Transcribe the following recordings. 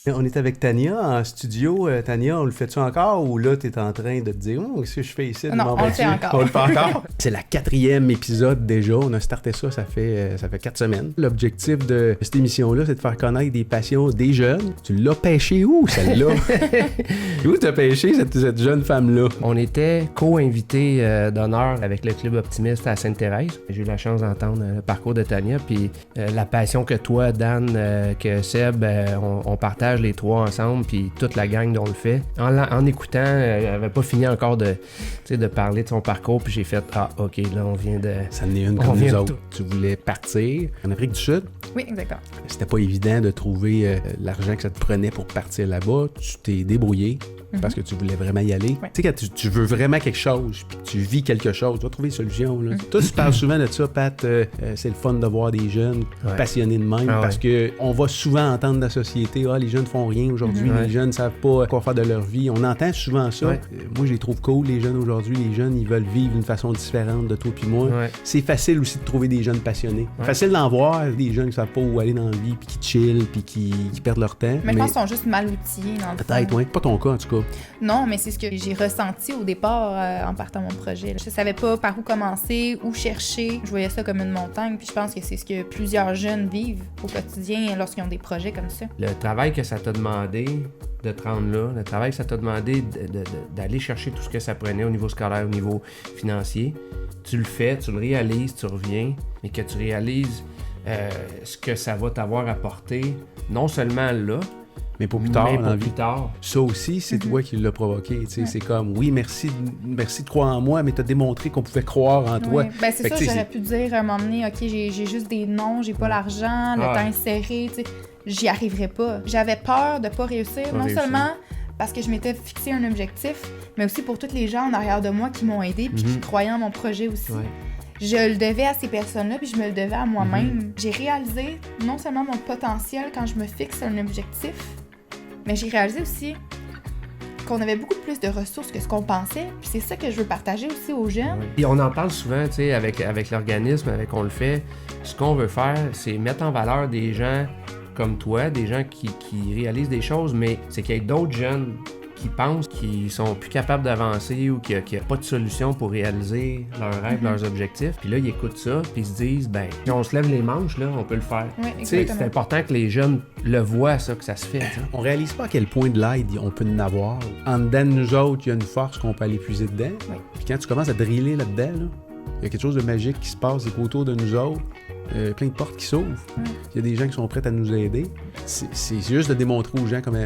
On est avec Tania en studio. Tania, on le fait-tu encore ou là, tu es en train de te dire « Oh, qu'est-ce que je fais ici? » Non, on le fait encore. On le fait encore. C'est la 4e épisode déjà. On a starté ça fait 4 semaines. L'objectif de cette émission-là, c'est de faire connaître des passions des jeunes. Tu l'as pêché où, celle-là? Où t'as pêché cette jeune femme-là? On était co-invités d'honneur avec le Club Optimiste à Sainte-Thérèse. J'ai eu la chance d'entendre le parcours de Tania, puis la passion que toi, Dan, que Seb, on partage les trois ensemble, puis toute la gang dont on le fait. En écoutant, elle n'avait pas fini encore de parler de son parcours, puis j'ai fait « Ah, OK, là, on vient de... » Ça en est une comme nous autres. Tu voulais partir en Afrique du Sud? Oui, exactement. C'était pas évident de trouver l'argent que ça te prenait pour partir là-bas. Tu t'es débrouillé. Parce que tu voulais vraiment y aller. Ouais. Tu sais, quand tu veux vraiment quelque chose, puis que tu vis quelque chose, tu vas trouver une solution. Là. Toi, tu parles souvent de ça, Pat. C'est le fun de voir des jeunes passionnés de même, parce que on va souvent entendre de la société, les jeunes font rien aujourd'hui, les jeunes ne savent pas quoi faire de leur vie. On entend souvent ça. Moi, je les trouve cool, les jeunes aujourd'hui. Les jeunes, ils veulent vivre d'une façon différente de toi puis moi. C'est facile aussi de trouver des jeunes passionnés. Facile d'en voir des jeunes qui savent pas où aller dans la vie, puis qui chillent, puis qui perdent leur temps. Mais je pense qu'ils sont juste mal outillés dans le peut-être, oui. Pas ton cas, en tout cas. Non, mais c'est ce que j'ai ressenti au départ en partant mon projet. Je savais pas par où commencer, où chercher. Je voyais ça comme une montagne, puis je pense que c'est ce que plusieurs jeunes vivent au quotidien lorsqu'ils ont des projets comme ça. Le travail que ça t'a demandé de te rendre là, le travail que ça t'a demandé d'aller chercher tout ce que ça prenait au niveau scolaire, au niveau financier, tu le fais, tu le réalises, tu reviens, mais que tu réalises ce que ça va t'avoir apporté, non seulement là, mais pour plus tard, mais pour plus tard. Ça aussi, c'est toi qui l'as provoqué. C'est comme, oui, merci de croire en moi, mais t'as démontré qu'on pouvait croire en toi. Ben, c'est ça, j'aurais pu dire à un moment donné, OK, j'ai juste des noms, j'ai pas l'argent, le temps est serré, j'y arriverais pas. J'avais peur de pas réussir, seulement parce que je m'étais fixé un objectif, mais aussi pour tous les gens en arrière de moi qui m'ont aidé puis qui croyaient en mon projet aussi. Je le devais à ces personnes-là, puis je me le devais à moi-même. J'ai réalisé non seulement mon potentiel quand je me fixe un objectif, mais j'ai réalisé aussi qu'on avait beaucoup plus de ressources que ce qu'on pensait. Puis c'est ça que je veux partager aussi aux jeunes. Et on en parle souvent, tu sais, avec l'organisme, avec on le fait. Ce qu'on veut faire, c'est mettre en valeur des gens comme toi, des gens qui réalisent des choses, mais c'est qu'il y ait d'autres jeunes qui pensent qu'ils sont plus capables d'avancer ou qu'il n'y a pas de solution pour réaliser leurs rêves, leurs objectifs. Puis là, ils écoutent ça, puis ils se disent, ben, si on se lève les manches, là, on peut le faire. C'est important que les jeunes le voient, ça, que ça se fait. T'sais. On réalise pas à quel point de l'aide on peut en avoir. En dedans de nous autres, il y a une force qu'on peut aller puiser dedans. Puis quand tu commences à driller là-dedans, il y a quelque chose de magique qui se passe autour de nous autres. Plein de portes qui s'ouvrent. Il y a des gens qui sont prêts à nous aider. C'est juste de démontrer aux gens comment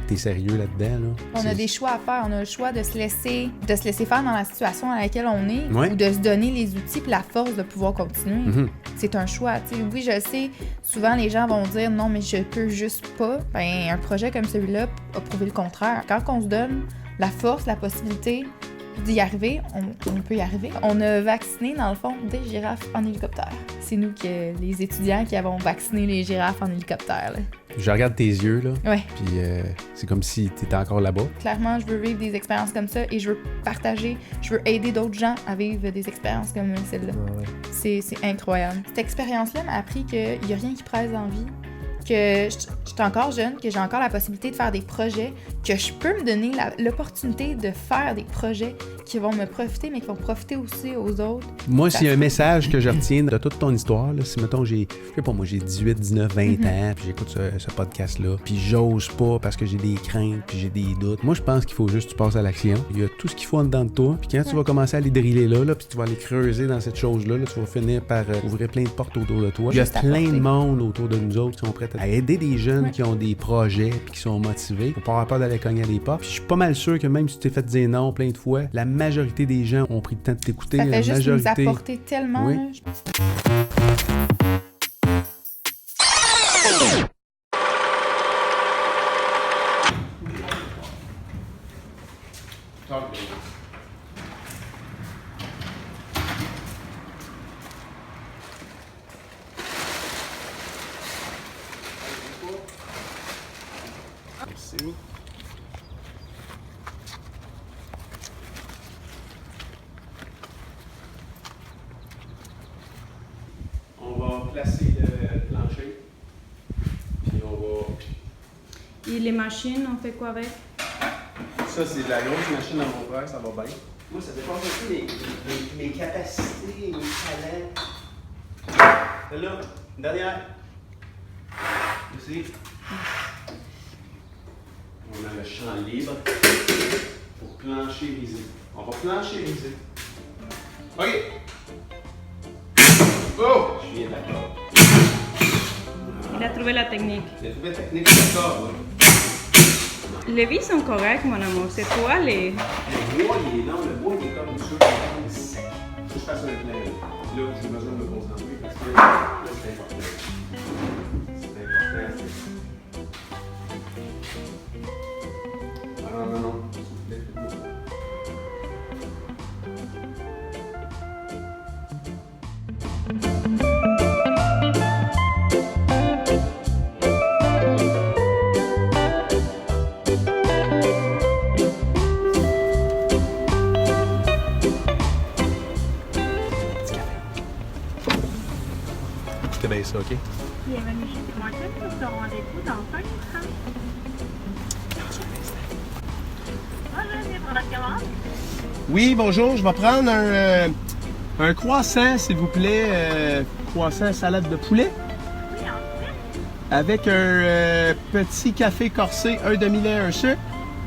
tu es sérieux là-dedans. Là. On a des choix à faire. On a le choix de se laisser faire dans la situation dans laquelle on est ou de se donner les outils et la force de pouvoir continuer. C'est un choix. T'sais, oui, je le sais, souvent les gens vont dire « Non, mais je peux juste pas ». Ben, un projet comme celui-là a prouvé le contraire. Quand on se donne la force, la possibilité d'y arriver, on peut y arriver. On a vacciné, dans le fond, des girafes en hélicoptère. C'est nous, les étudiants, qui avons vacciné les girafes en hélicoptère. Là. Je regarde tes yeux, là. Ouais. Puis c'est comme si tu étais encore là-bas. Clairement, je veux vivre des expériences comme ça et je veux partager, je veux aider d'autres gens à vivre des expériences comme celle-là. C'est incroyable. Cette expérience-là m'a appris qu'il n'y a rien qui presse en vie, que je suis encore jeune, que j'ai encore la possibilité de faire des projets, que je peux me donner l'opportunité de faire des projets qui vont me profiter, mais qui vont profiter aussi aux autres. Moi, s'il y a un message que je retiens de toute ton histoire, là, si, mettons, j'ai 18, 19, 20 ans, puis j'écoute ce podcast-là, puis j'ose pas parce que j'ai des craintes, puis j'ai des doutes. Moi, je pense qu'il faut juste que tu passes à l'action. Il y a tout ce qu'il faut en dedans de toi, puis quand tu vas commencer à les driller là, puis tu vas aller creuser dans cette chose-là, tu vas finir par ouvrir plein de portes autour de toi. Il y a plein de monde autour de nous autres qui sont prêts à aider des jeunes qui ont des projets, puis qui sont motivés. Faut pas avoir peur d'aller cogner à des portes. Puis je suis pas mal sûr que même si tu t'es fait dire non plein de fois, la majorité des gens ont pris le temps de t'écouter. Ça fait juste majorité... nous apporter tellement. Oui. Merci. On va placer le plancher. Puis on va Et les machines, on fait quoi avec? Ça, c'est de la grosse machine à mon frère, ça va bien. Moi, ça dépend aussi mes capacités, mes talents. Là, une dernière. Ici. On a le champ libre pour planchériser. On va planchériser. OK. Oh! Je viens d'accord. Il a trouvé la technique. J'ai trouvé la technique d'accord, là. Les vis sont corrects, mon amour. C'est toi les... Le bois, il est non, le bois, il est comme ça, il est sec. Faut que je fasse un plein. Là, j'ai besoin de me concentrer parce que là, c'est important. C'est important. Ah non. S'il vous plaît, faites-moi ça. Écoutez bien ça, OK? Bienvenue chez Tim Hortons. Nous serons rendez-vous dans 5 minutes. Bonjour, bienvenue pour votre commande. Oui, bonjour, je vais prendre un croissant, s'il vous plaît. Croissant salade de poulet. Oui, ensuite, Avec un petit café corsé, un demi-lait, un sucre.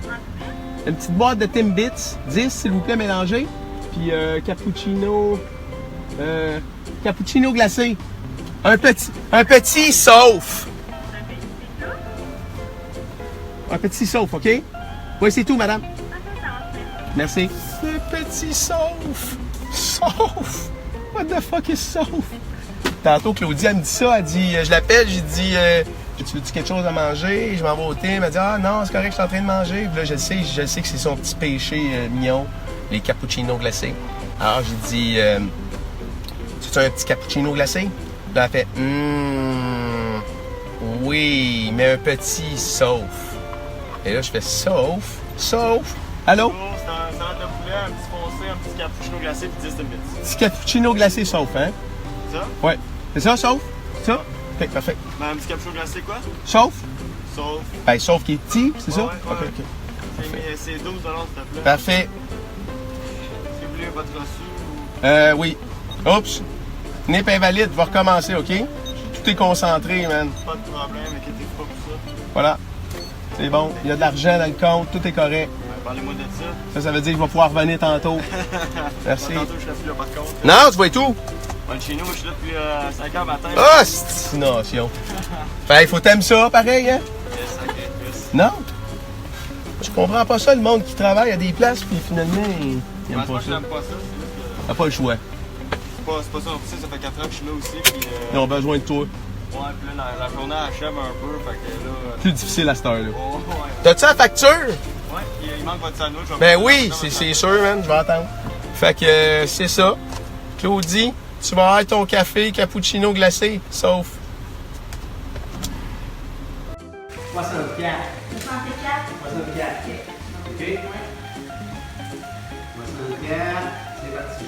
ensuite, Une petite boîte de Timbits, 10, s'il vous plaît, mélangé. Puis cappuccino glacé. Un petit sauf. Un petit sauf, OK? Oui, c'est tout, madame. Merci. Un petit sauf. Sauf. What the fuck is sauf? Tantôt, Claudia me dit ça. Elle dit, je l'appelle, j'ai dit, tu veux-tu quelque chose à manger? Je m'en vais au thé. Elle m'a dit, ah non, c'est correct, je suis en train de manger. Puis là, je sais que c'est son petit péché mignon, les cappuccinos glacés. Alors, j'ai dit, tu veux un petit cappuccino glacé? Là, elle fait, oui, mais un petit sauf. Et là, je fais sauf. Allô? C'est un salade de poulet, un petit foncé, un petit cappuccino glacé puis 10 de bits. Petit cappuccino glacé sauf, hein? C'est ça? Ouais. C'est ça, sauf? C'est ça? Ok, parfait. Ben, un petit cappuccino glacé quoi? Sauf? Sauf. Ben, sauf qui est petit, c'est ça? Ouais, ouais. Ok. C'est 12 s'il te plaît. Parfait. Si vous voulez votre reçu ou... Oui. Oups. Nip invalide, va recommencer, OK? Tout est concentré, man. Pas de problème, inquiétez-vous pas pour ça. Voilà. C'est bon. Il y a de l'argent dans le compte, tout est correct. Parlez-moi de ça. Ça veut dire que je vais pouvoir revenir tantôt. Merci. Tantôt, je suis là plus là par contre. Non, tu vois tout. Bon, chez nous, moi, je suis là depuis 5 h matin. Ah, c'est une nation. Fait, il faut t'aimer ça, pareil, hein? Yes, ok, yes. Non? Je comprends pas ça, le monde qui travaille à des places, puis finalement, il Ben, aime moi, pas je ça. n'aime pas ça. C'est juste T'as pas le choix. que c'est pas ça. En plus, ça fait 4 ans que je suis là aussi. Puis, Ils ont besoin de toi. ouais, puis là, la journée achève un peu. Fait que là. Plus difficile à cette heure-là. Oh, ouais. T'as-tu la facture? Ouais, il manque votre sandwich. je vais Ben vous oui, le faire. c'est sûr, man, je vais attendre. Fait que c'est ça. Claudie, tu vas avoir ton café cappuccino glacé, sauf. 64. 64. OK? 64. C'est parti,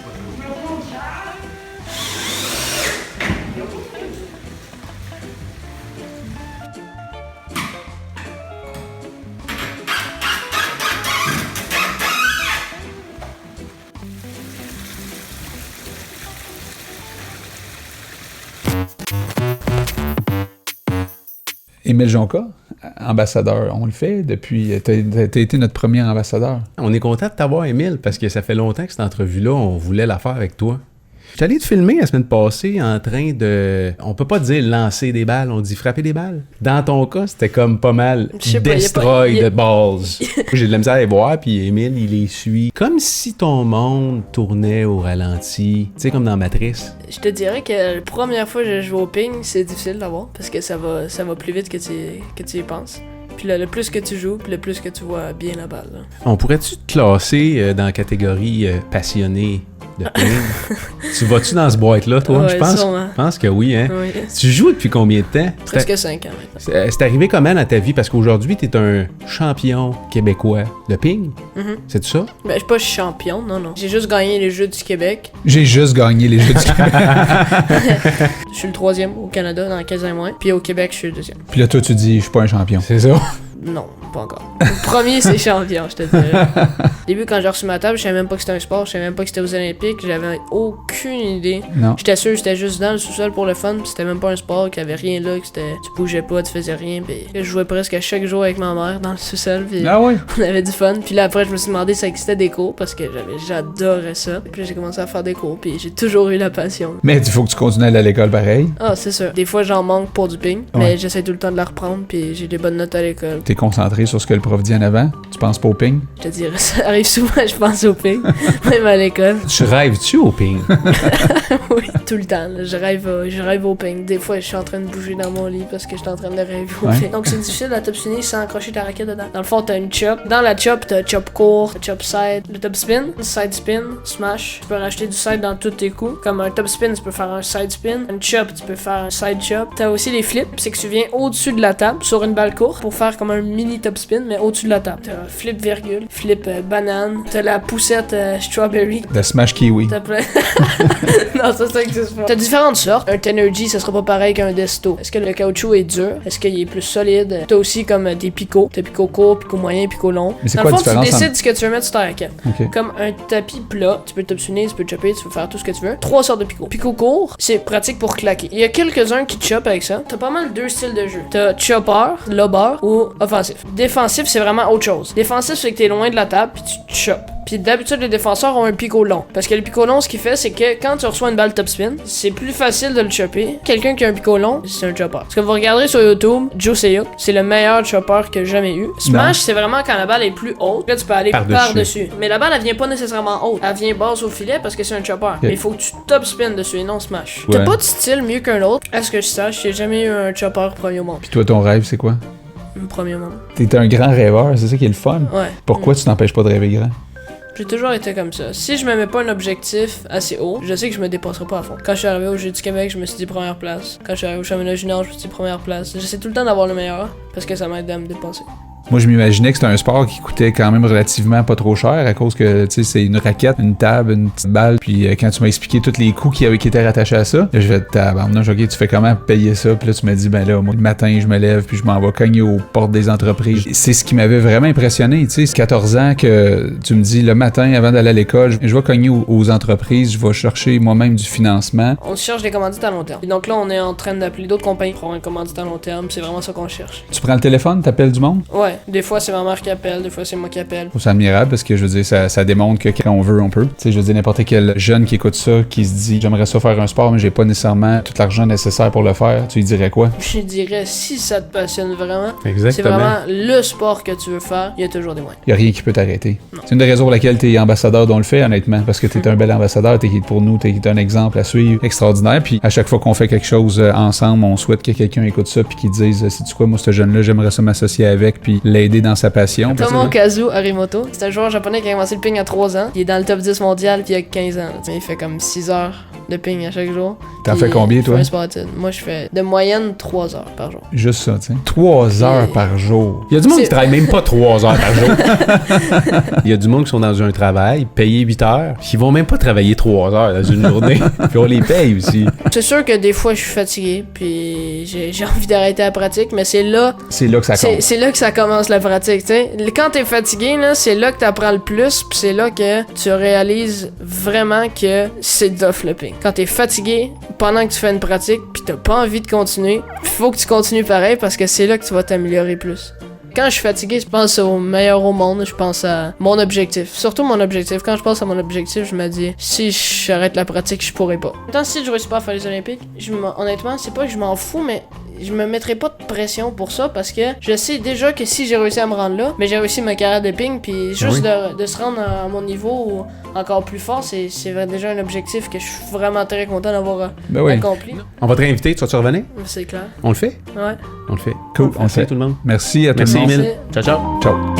Émile Jonca, ambassadeur, on le fait depuis... T'as été notre premier ambassadeur. On est content de t'avoir, Émile, parce que ça fait longtemps que cette entrevue-là, on voulait la faire avec toi. J'étais allé te filmer la semaine passée en train de... On peut pas dire lancer des balles, on dit frapper des balles. Dans ton cas, c'était comme pas mal destroy the balls. J'ai de la misère à les voir, puis Émile, il les suit. Comme si ton monde tournait au ralenti. Tu sais, comme dans Matrice. Je te dirais que la première fois que j'ai joué au ping, c'est difficile d'avoir, parce que ça va plus vite que tu y penses. Puis là, le plus que tu joues, puis le plus que tu vois bien la balle. Là. On pourrait-tu te classer dans la catégorie passionné de ping? Tu vas-tu dans ce boîte-là, toi? Ouais, Je pense, sûrement. je pense que oui, hein? Oui. Tu joues depuis combien de temps? Presque 5 ans maintenant. C'est arrivé comment dans ta vie? Parce qu'aujourd'hui, t'es un champion québécois de ping. Mm-hmm. C'est ça? Ben, je suis pas champion, non. J'ai juste gagné les Jeux du Québec. J'ai juste gagné les Jeux du Québec. Je suis le 3e au Canada dans 15 ans et moins. Puis au Québec, je suis le 2e. Puis là, toi, tu dis, je suis pas un champion. C'est ça. Non, pas encore. Le premier, c'est champion, je te dirais. Au début, quand j'ai reçu ma table, je savais même pas que c'était un sport, je savais même pas que c'était aux Olympiques, j'avais aucune idée. Non. J'étais sûr que j'étais juste dans le sous-sol pour le fun, pis c'était même pas un sport, qu'il y avait rien là, que c'était... Tu bougeais pas, tu faisais rien, pis je jouais presque à chaque jour avec ma mère dans le sous-sol, pis Ah ouais? on avait du fun. Puis là, après, je me suis demandé si ça existait des cours, parce que j'adorais ça. Puis là, j'ai commencé à faire des cours, puis j'ai toujours eu la passion. Mais il faut que tu continues à aller à l'école pareil. Ah, c'est sûr. Des fois, j'en manque pour du ping, mais j'essaie tout le temps de la reprendre, puis j'ai des bonnes notes à l'école. T'es concentré sur ce que le prof dit en avant? Tu penses pas au ping? Je te dirais, ça arrive souvent, je pense au ping, même à l'école. Tu rêves-tu au ping? Oui, tout le temps. Là, je rêve au ping. Des fois, je suis en train de bouger dans mon lit parce que je suis en train de rêver au ping. Donc, c'est difficile de top spinner sans accrocher ta raquette dedans. Dans le fond, t'as une chop. Dans la chop, t'as chop court, chop side, le top spin, side spin, smash. Tu peux racheter du side dans tous tes coups. Comme un top spin, tu peux faire un side spin. Une chop, tu peux faire un side chop. T'as aussi les flips, c'est que tu viens au-dessus de la table sur une balle courte pour faire comme un mini top spin, mais au-dessus de la table. T'as flip virgule, flip banane. T'as la poussette strawberry. Le smash kiwi. T'as plein. Non, ça existe pas. T'as différentes sortes. Un Tenergy, ça sera pas pareil qu'un Desto. Est-ce que le caoutchouc est dur? Est-ce qu'il est plus solide? T'as aussi comme des picots. T'as picot court, picot moyen, picot long. Mais c'est dans quoi le la fond, tu différence décides ce que tu veux mettre sur ta raquette. Ok. Comme un tapis plat, tu peux t'obstiner, tu peux chopper, tu peux faire tout ce que tu veux. 3 sortes de picots. Picot court, c'est pratique pour claquer. Il y a quelques-uns qui chopent avec ça. T'as pas mal 2 styles de jeu. T'as chopper, lobber ou offensif. Défensif, c'est vraiment autre chose. Défensif, c'est que t'es loin de la table puis tu chopes. Puis d'habitude, les défenseurs ont un picot long. Parce que le picot long, ce qu'il fait, c'est que quand tu reçois une balle top spin, c'est plus facile de le chopper. Quelqu'un qui a un picot long, c'est un chopper. Parce que vous regarderez sur YouTube, Joe Seyuk, c'est le meilleur chopper que j'ai jamais eu. Smash, c'est vraiment quand la balle est plus haute. Là, tu peux aller par-dessus. Mais la balle, elle vient pas nécessairement haute. Elle vient basse au filet parce que c'est un chopper. Mais il faut que tu top spin dessus et non smash. Ouais. T'as pas de style mieux qu'un autre. À ce que je sache, j'ai jamais eu un chopper premier au monde. Puis toi, ton rêve, c'est quoi? Premier au monde. T'es un grand rêveur, c'est ça qui est le fun. Ouais. Pourquoi tu t'empêches pas de rêver grand? J'ai toujours été comme ça. Si je me mets pas un objectif assez haut, je sais que je me dépasserai pas à fond. Quand je suis arrivé au Jeux du Québec, je me suis dit première place. Quand je suis arrivé au championnat junior, je me suis dit première place. J'essaie tout le temps d'avoir le meilleur parce que ça m'aide à me dépasser. Moi, je m'imaginais que c'était un sport qui coûtait quand même relativement pas trop cher à cause que, tu sais, c'est une raquette, une table, une petite balle. Puis quand tu m'as expliqué tous les coûts qui étaient rattachés à ça, là, je vais te tabarnouche, ok, tu fais comment payer ça? Puis là, tu m'as dit, ben là, moi, le matin, je me lève, puis je m'en vais cogner aux portes des entreprises. C'est ce qui m'avait vraiment impressionné, tu sais, c'est 14 ans que tu me dis, le matin, avant d'aller à l'école, je vais cogner aux entreprises, je vais chercher moi-même du financement. On cherche des commandites à long terme. Et donc là, on est en train d'appeler d'autres compagnies pour avoir une commandite à long terme. C'est vraiment ça qu'on cherche. Tu prends le téléphone, t'appelles du monde? Ouais, des fois, c'est ma mère qui appelle, des fois, c'est moi qui appelle. C'est admirable parce que je veux dire, ça démontre que quand on veut, on peut. Tu sais, je veux dire, n'importe quel jeune qui écoute ça, qui se dit, j'aimerais ça faire un sport, mais j'ai pas nécessairement tout l'argent nécessaire pour le faire, tu lui dirais quoi? Je dirais, si ça te passionne vraiment, Exactement. c'est vraiment le sport que tu veux faire, il y a toujours des moyens. Y a rien qui peut t'arrêter. Non. C'est une des raisons pour laquelle t'es ambassadeur dont on le fait, honnêtement, parce que t'es un bel ambassadeur, pour nous, t'es un exemple à suivre extraordinaire. Puis à chaque fois qu'on fait quelque chose ensemble, on souhaite que quelqu'un écoute ça puis qu'il dise, sais-tu quoi, moi, ce jeune-là, j'aimerais ça m'associer avec puis l'aider dans sa passion. Tomo Kazu Harimoto, c'est un joueur japonais qui a commencé le ping à 3 ans. Il est dans le top 10 mondial puis il a 15 ans. Il fait comme 6 heures de ping à chaque jour. T'en fais combien, toi? Moi, je fais de moyenne 3 heures par jour. Juste ça, tu sais. 3 heures par jour. Il y a du monde qui travaille même pas 3 heures par jour. Il y a du monde qui sont dans un travail, payés 8 heures, qui vont même pas travailler 3 heures dans une journée. Puis on les paye aussi. C'est sûr que des fois, je suis fatigué, puis j'ai envie d'arrêter la pratique, mais c'est là... C'est là que ça compte. C'est là que ça commence la pratique, tu sais. Quand t'es fatigué, là, c'est là que t'apprends le plus, puis c'est là que tu réalises vraiment que c'est tough le ping. Quand t'es fatigué, pendant que tu fais une pratique, puis t'as pas envie de continuer, faut que tu continues pareil, parce que c'est là que tu vas t'améliorer plus. Quand je suis fatigué, je pense au meilleur au monde, je pense à mon objectif. Surtout mon objectif. Quand je pense à mon objectif, je me dis, si j'arrête la pratique, je pourrais pas. Tant si je réussis pas à faire les Olympiques, honnêtement, c'est pas que je m'en fous, mais je me mettrai pas de pression pour ça parce que je sais déjà que si j'ai réussi à me rendre là, mais j'ai réussi ma carrière de ping, puis juste de se rendre à mon niveau ou encore plus fort, c'est déjà un objectif que je suis vraiment très content d'avoir accompli. On va te réinviter, tu vas-tu revenir? C'est clair. On le fait? Ouais. On le fait. Cool, on le fait tout le monde. Merci à tout le monde. Merci, Emile. Ciao, ciao. Ciao.